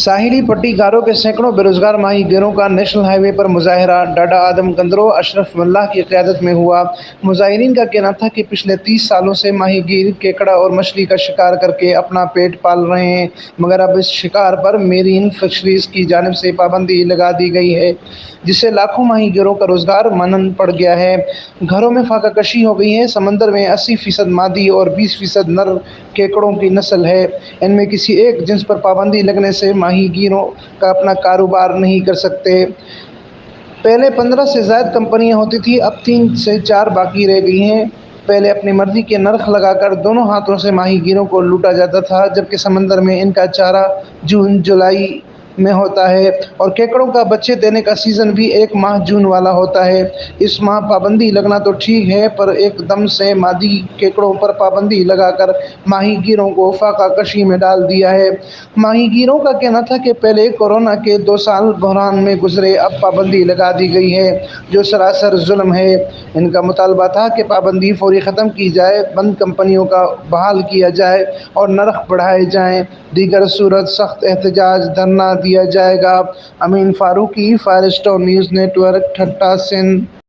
ساحلی پٹی گاروں کے سینکڑوں بے روزگار ماہی گیروں کا نیشنل ہائی وے پر مظاہرہ ڈاڈا آدم گندرو اشرف ملہ کی قیادت میں ہوا۔ مظاہرین کا کہنا تھا کہ پچھلے 30 سالوں سے ماہی گیر کیکڑا اور مچھلی کا شکار کر کے اپنا پیٹ پال رہے ہیں، مگر اب اس شکار پر میرین فشریز کی جانب سے پابندی لگا دی گئی ہے، جس سے لاکھوں ماہی گیروں کا روزگار مانند پڑ گیا ہے۔ گھروں میں فاقہ کشی ہو گئی ہے۔ سمندر میں 80% مادی اور 20% نر کیکڑوں کی نسل ہے۔ ان میں کسی ایک جنس پر پابندی لگنے سے ماہی گیروں کا اپنا کاروبار نہیں کر سکتے۔ پہلے 15 سے زائد کمپنیاں ہوتی تھیں، اب 3 سے 4 باقی رہ گئی ہیں۔ پہلے اپنی مرضی کے نرخ لگا کر دونوں ہاتھوں سے ماہی گیروں کو لوٹا جاتا تھا، جبکہ سمندر میں ان کا چارہ جون جولائی میں ہوتا ہے اور کیکڑوں کا بچے دینے کا سیزن بھی 1 ماہ جون والا ہوتا ہے۔ اس ماہ پابندی لگنا تو ٹھیک ہے، پر ایک دم سے مادی کیکڑوں پر پابندی لگا کر ماہی گیروں کو فاقہ کشی میں ڈال دیا ہے۔ ماہی گیروں کا کہنا تھا کہ پہلے کورونا کے 2 سال بحران میں گزرے، اب پابندی لگا دی گئی ہے، جو سراسر ظلم ہے۔ ان کا مطالبہ تھا کہ پابندی فوری ختم کی جائے، بند کمپنیوں کو بحال کیا جائے اور نرخ بڑھائے جائیں، دیگر صورت سخت احتجاج دھرنا دیا جائے گا۔ Amin Farooqui, fire star news network, Thatta, Sindh.